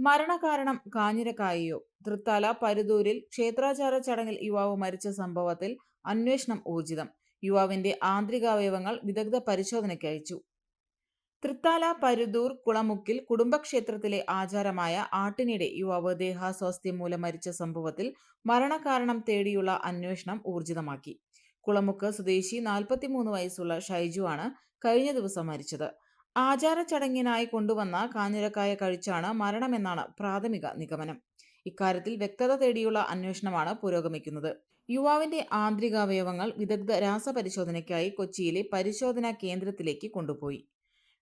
മരണകാരണം കാഞ്ഞിരക്കായയോ? തൃത്താല പരുതൂരിൽ ക്ഷേത്രാചാര ചടങ്ങിൽ യുവാവ് മരിച്ച സംഭവത്തിൽ അന്വേഷണം ഊർജിതം. യുവാവിന്റെ ആന്തരികാവയവങ്ങൾ വിദഗ്ധ പരിശോധനയ്ക്ക് അയച്ചു. തൃത്താല പരുതൂർ കുളമുക്കിൽ കുടുംബക്ഷേത്രത്തിലെ ആചാരമായ ആട്ടിനിടെ യുവാവ് ദേഹാസ്വാസ്ഥ്യം മൂലം മരിച്ച സംഭവത്തിൽ മരണകാരണം തേടിയുള്ള അന്വേഷണം ഊർജിതമാക്കി. കുളമുക്ക് സ്വദേശി 43 വയസ്സുള്ള ഷൈജു ആണ് കഴിഞ്ഞ ദിവസം മരിച്ചത്. ആചാര ചടങ്ങിനായി കൊണ്ടുവന്ന കാഞ്ഞിരക്കായ കഴിച്ചാണ് മരണമെന്നാണ് പ്രാഥമിക നിഗമനം. ഇക്കാര്യത്തിൽ വ്യക്തത തേടിയുള്ള അന്വേഷണമാണ് പുരോഗമിക്കുന്നത്. യുവാവിന്റെ ആന്തരികാവയവങ്ങൾ വിദഗ്ധ രാസപരിശോധനയ്ക്കായി കൊച്ചിയിലെ പരിശോധനാ കേന്ദ്രത്തിലേക്ക് കൊണ്ടുപോയി.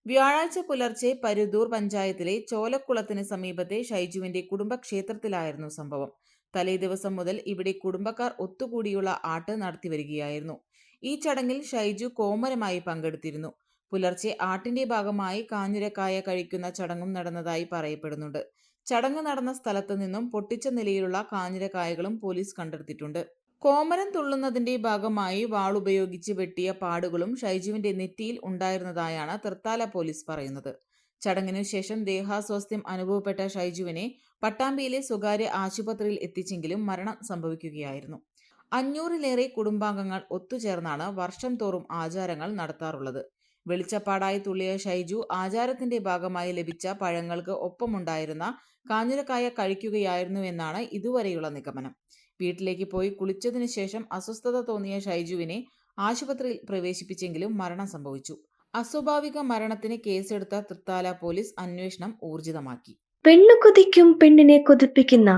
വ്യാഴാഴ്ച പുലർച്ചെ പരുതൂർ പഞ്ചായത്തിലെ ചോലക്കുളത്തിന് സമീപത്തെ ഷൈജുവിന്റെ കുടുംബക്ഷേത്രത്തിലായിരുന്നു സംഭവം. തലേദിവസം മുതൽ ഇവിടെ കുടുംബക്കാർ ഒത്തുകൂടിയുള്ള ആട്ട് നടത്തിവരികയായിരുന്നു. ഈ ചടങ്ങിൽ ഷൈജു കോമരമായി പങ്കെടുത്തിരുന്നു. പുലർച്ചെ ആട്ടിന്റെ ഭാഗമായി കാഞ്ഞിരക്കായ കഴിക്കുന്ന ചടങ്ങും നടന്നതായി പറയപ്പെടുന്നുണ്ട്. ചടങ്ങ് നടന്ന സ്ഥലത്തു നിന്നും പൊട്ടിച്ച നിലയിലുള്ള കാഞ്ഞിരക്കായകളും പോലീസ് കണ്ടെടുത്തിട്ടുണ്ട്. കോമരം തുള്ളുന്നതിന്റെ ഭാഗമായി വാളുപയോഗിച്ച് വെട്ടിയ പാടുകളും ഷൈജുവിന്റെ നെറ്റിയിൽ ഉണ്ടായിരുന്നതായാണ് തൃത്താല പോലീസ് പറയുന്നത്. ചടങ്ങിനു ശേഷം ദേഹാസ്വാസ്ഥ്യം അനുഭവപ്പെട്ട ഷൈജുവിനെ പട്ടാമ്പിയിലെ സ്വകാര്യ ആശുപത്രിയിൽ എത്തിച്ചെങ്കിലും മരണം സംഭവിക്കുകയായിരുന്നു. 500-ലേറെ കുടുംബാംഗങ്ങൾ ഒത്തുചേർന്നാണ് വർഷം തോറും ആചാരങ്ങൾ നടത്താറുള്ളത്. വെളിച്ചപ്പാടായി തുള്ളിയ ഷൈജു ആചാരത്തിന്റെ ഭാഗമായി ലഭിച്ച പഴങ്ങൾക്ക് ഒപ്പമുണ്ടായിരുന്ന കാഞ്ഞിരക്കായ കഴിക്കുകയായിരുന്നുവെന്നാണ് ഇതുവരെയുള്ള നിഗമനം. വീട്ടിലേക്ക് പോയി കുളിച്ചതിനു ശേഷം അസ്വസ്ഥത തോന്നിയ ഷൈജുവിനെ ആശുപത്രിയിൽ പ്രവേശിപ്പിച്ചെങ്കിലും മരണം സംഭവിച്ചു. അസ്വാഭാവിക മരണത്തിന് കേസെടുത്ത തൃത്താല പോലീസ് അന്വേഷണം ഊർജിതമാക്കി. പെണ്ണു കൊതിക്കും പെണ്ണിനെ കൊതിപ്പിക്കുന്ന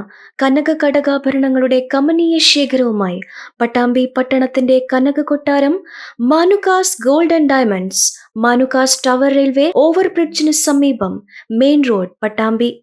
കനക കടകാഭരണങ്ങളുടെ കമനീയ ശേഖരവുമായി പട്ടാമ്പി പട്ടണത്തിന്റെ കനക കൊട്ടാരം Manukas gold and diamonds, Manukas tower railway ഓവർബ്രിഡ്ജിന് സമീപം, മെയിൻ റോഡ്, പട്ടാമ്പി.